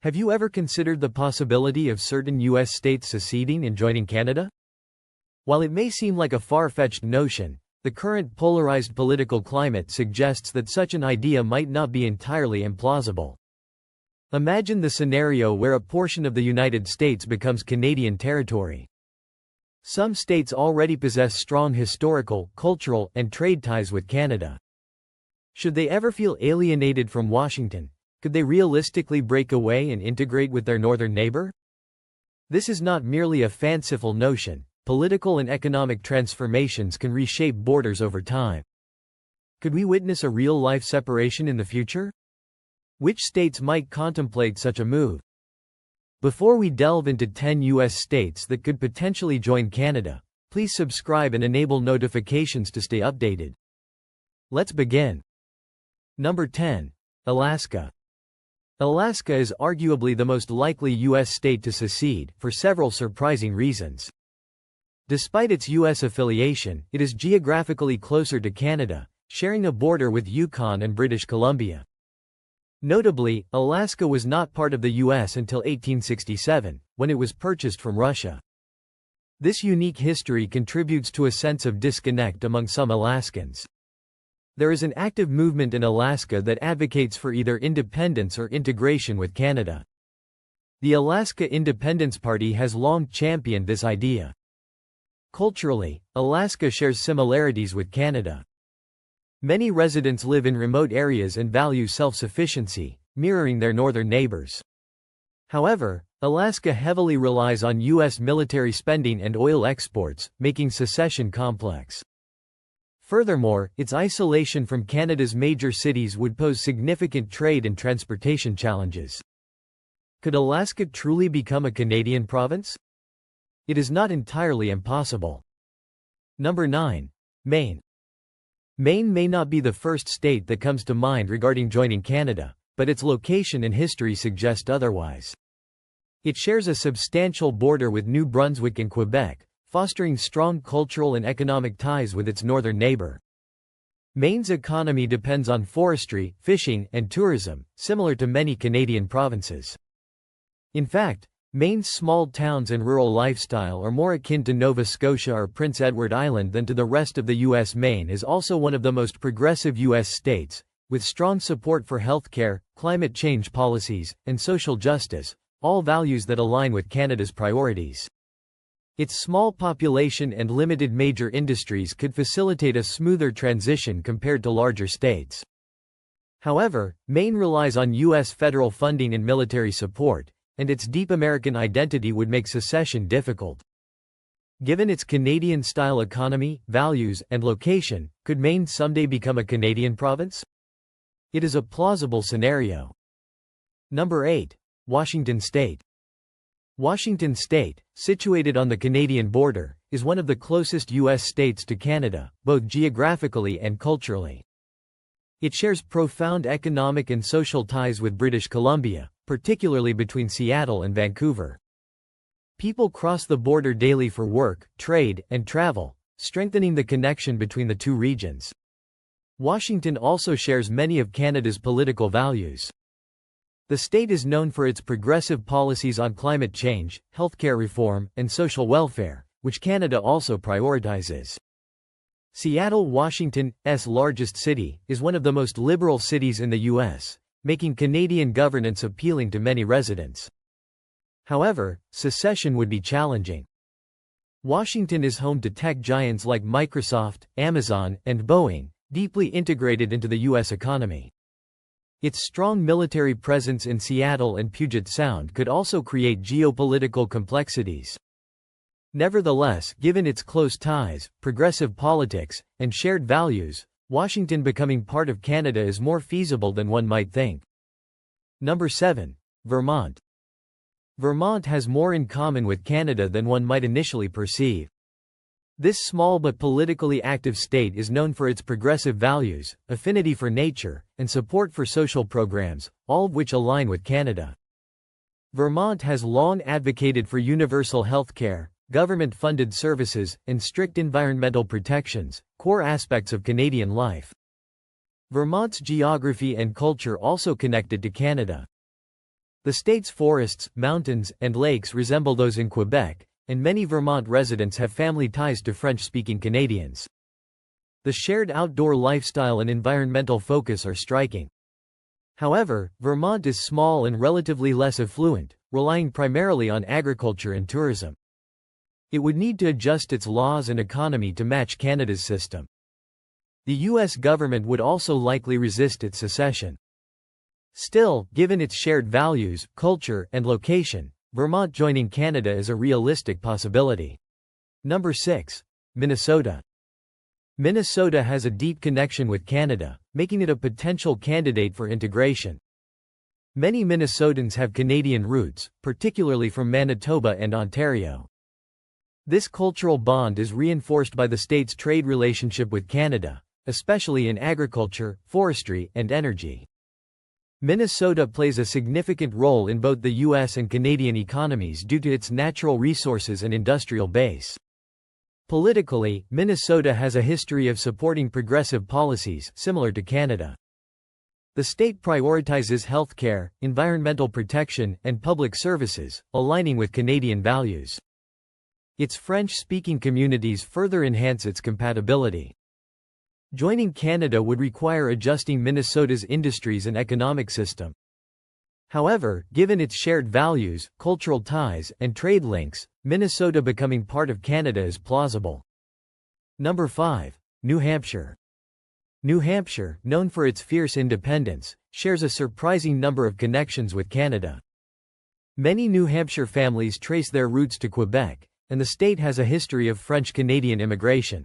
Have you ever considered the possibility of certain U.S. states seceding and joining Canada? While it may seem like a far-fetched notion, the current polarized political climate suggests that such an idea might not be entirely implausible. Imagine the scenario where a portion of the United States becomes Canadian territory. Some states already possess strong historical, cultural, and trade ties with Canada. Should they ever feel alienated from Washington, could they realistically break away and integrate with their northern neighbor? This is not merely a fanciful notion. Political and economic transformations can reshape borders over time. Could we witness a real-life separation in the future? Which states might contemplate such a move? Before we delve into 10 U.S. states that could potentially join Canada, please subscribe and enable notifications to stay updated. Let's begin. Number 10. Alaska. Alaska is arguably the most likely U.S. state to secede, for several surprising reasons. Despite its U.S. affiliation, it is geographically closer to Canada, sharing a border with Yukon and British Columbia. Notably, Alaska was not part of the U.S. until 1867, when it was purchased from Russia. This unique history contributes to a sense of disconnect among some Alaskans. There is an active movement in Alaska that advocates for either independence or integration with Canada. The Alaska Independence Party has long championed this idea. Culturally, Alaska shares similarities with Canada. Many residents live in remote areas and value self-sufficiency, mirroring their northern neighbors. However, Alaska heavily relies on U.S. military spending and oil exports, making secession complex. Furthermore, its isolation from Canada's major cities would pose significant trade and transportation challenges. Could Alaska truly become a Canadian province? It is not entirely impossible. Number 9. Maine. Maine may not be the first state that comes to mind regarding joining Canada, but its location and history suggest otherwise. It shares a substantial border with New Brunswick and Quebec, fostering strong cultural and economic ties with its northern neighbor. Maine's economy depends on forestry, fishing, and tourism, similar to many Canadian provinces. In fact, Maine's small towns and rural lifestyle are more akin to Nova Scotia or Prince Edward Island than to the rest of the U.S. Maine is also one of the most progressive U.S. states, with strong support for healthcare, climate change policies, and social justice, all values that align with Canada's priorities. Its small population and limited major industries could facilitate a smoother transition compared to larger states. However, Maine relies on U.S. federal funding and military support, and its deep American identity would make secession difficult. Given its Canadian-style economy, values, and location, could Maine someday become a Canadian province? It is a plausible scenario. Number 8. Washington State. Washington State, situated on the Canadian border, is one of the closest U.S. states to Canada, both geographically and culturally. It shares profound economic and social ties with British Columbia, particularly between Seattle and Vancouver. People cross the border daily for work, trade, and travel, strengthening the connection between the two regions. Washington also shares many of Canada's political values. The state is known for its progressive policies on climate change, healthcare reform, and social welfare, which Canada also prioritizes. Seattle, Washington's largest city, is one of the most liberal cities in the U.S., making Canadian governance appealing to many residents. However, secession would be challenging. Washington is home to tech giants like Microsoft, Amazon, and Boeing, deeply integrated into the U.S. economy. Its strong military presence in Seattle and Puget Sound could also create geopolitical complexities. Nevertheless, given its close ties, progressive politics, and shared values, Washington becoming part of Canada is more feasible than one might think. Number 7. Vermont. Vermont has more in common with Canada than one might initially perceive. This small but politically active state is known for its progressive values, affinity for nature, and support for social programs, all of which align with Canada. Vermont has long advocated for universal health care, government-funded services, and strict environmental protections, core aspects of Canadian life. Vermont's geography and culture also connected to Canada. The state's forests, mountains, and lakes resemble those in Quebec, and many Vermont residents have family ties to French-speaking Canadians. The shared outdoor lifestyle and environmental focus are striking. However, Vermont is small and relatively less affluent, relying primarily on agriculture and tourism. It would need to adjust its laws and economy to match Canada's system. The U.S. government would also likely resist its secession. Still, given its shared values, culture, and location, Vermont joining Canada is a realistic possibility. Number 6. Minnesota. Minnesota has a deep connection with Canada, making it a potential candidate for integration. Many Minnesotans have Canadian roots, particularly from Manitoba and Ontario. This cultural bond is reinforced by the state's trade relationship with Canada, especially in agriculture, forestry, and energy. Minnesota plays a significant role in both the U.S. and Canadian economies due to its natural resources and industrial base. Politically, Minnesota has a history of supporting progressive policies, similar to Canada. The state prioritizes healthcare, environmental protection, and public services, aligning with Canadian values. Its French-speaking communities further enhance its compatibility. Joining Canada would require adjusting Minnesota's industries and economic system. However, given its shared values, cultural ties, and trade links, Minnesota becoming part of Canada is plausible. Number 5. New Hampshire. New Hampshire, known for its fierce independence, shares a surprising number of connections with Canada. Many New Hampshire families trace their roots to Quebec, and the state has a history of French-Canadian immigration.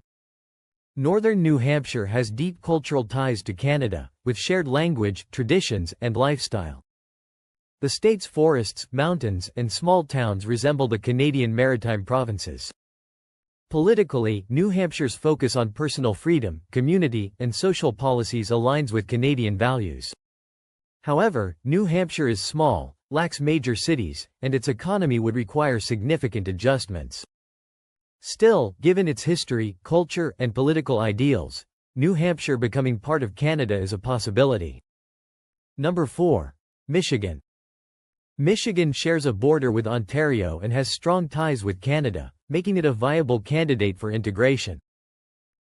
Northern New Hampshire has deep cultural ties to Canada, with shared language, traditions, and lifestyle. The state's forests, mountains, and small towns resemble the Canadian maritime provinces. Politically, New Hampshire's focus on personal freedom, community, and social policies aligns with Canadian values. However, New Hampshire is small, lacks major cities, and its economy would require significant adjustments. Still, given its history, culture, and political ideals, New Hampshire becoming part of Canada is a possibility. Number 4. Michigan. Michigan shares a border with Ontario and has strong ties with Canada, making it a viable candidate for integration.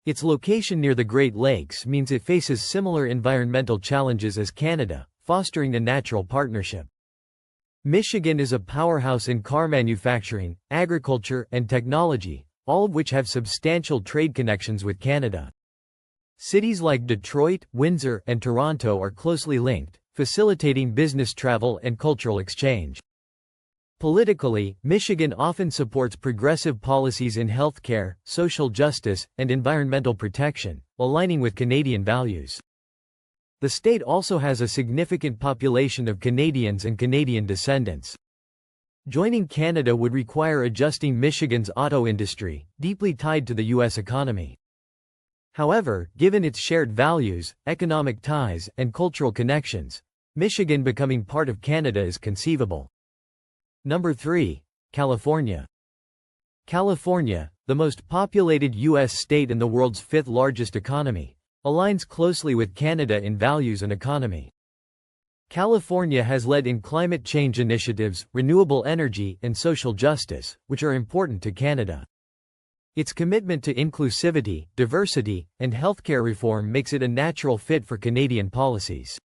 Its location near the Great Lakes means it faces similar environmental challenges as Canada, fostering a natural partnership. Michigan is a powerhouse in car manufacturing, agriculture, and technology, all of which have substantial trade connections with Canada. Cities like Detroit, Windsor, and Toronto are closely linked, facilitating business travel and cultural exchange. Politically, Michigan often supports progressive policies in healthcare, social justice, and environmental protection, aligning with Canadian values. The state also has a significant population of Canadians and Canadian descendants. Joining Canada would require adjusting Michigan's auto industry, deeply tied to the U.S. economy. However, given its shared values, economic ties, and cultural connections, Michigan becoming part of Canada is conceivable. Number 3. California. California, the most populated U.S. state and the world's fifth largest economy, aligns closely with Canada in values and economy. California has led in climate change initiatives, renewable energy, and social justice, which are important to Canada. Its commitment to inclusivity, diversity, and healthcare reform makes it a natural fit for Canadian policies.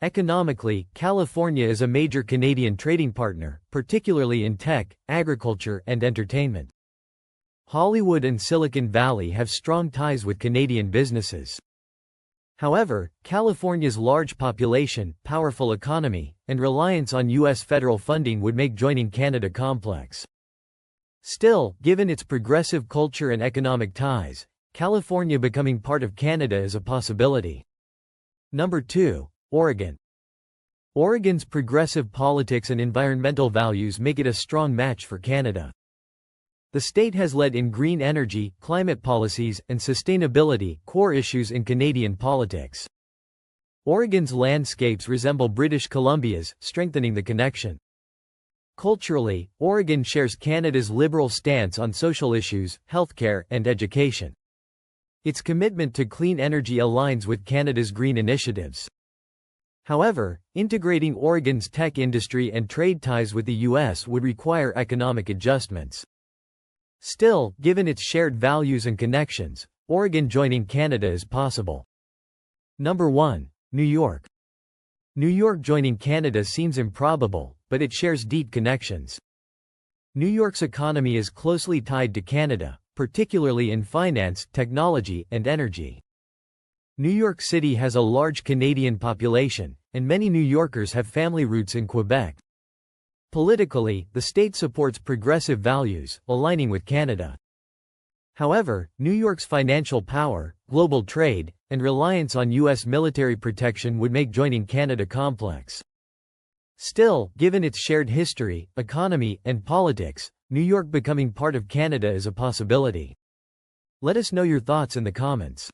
Economically, California is a major Canadian trading partner, particularly in tech, agriculture, and entertainment. Hollywood and Silicon Valley have strong ties with Canadian businesses. However, California's large population, powerful economy, and reliance on U.S. federal funding would make joining Canada complex. Still, given its progressive culture and economic ties, California becoming part of Canada is a possibility. Number 2. Oregon. Oregon's progressive politics and environmental values make it a strong match for Canada. The state has led in green energy, climate policies, and sustainability, core issues in Canadian politics. Oregon's landscapes resemble British Columbia's, strengthening the connection. Culturally, Oregon shares Canada's liberal stance on social issues, healthcare, and education. Its commitment to clean energy aligns with Canada's green initiatives. However, integrating Oregon's tech industry and trade ties with the U.S. would require economic adjustments. Still, given its shared values and connections, Oregon joining Canada is possible. Number 1. New York. New York joining Canada seems improbable, but it shares deep connections. New York's economy is closely tied to Canada, particularly in finance, technology, and energy. New York City has a large Canadian population, and many New Yorkers have family roots in Quebec. Politically, the state supports progressive values, aligning with Canada. However, New York's financial power, global trade, and reliance on U.S. military protection would make joining Canada complex. Still, given its shared history, economy, and politics, New York becoming part of Canada is a possibility. Let us know your thoughts in the comments.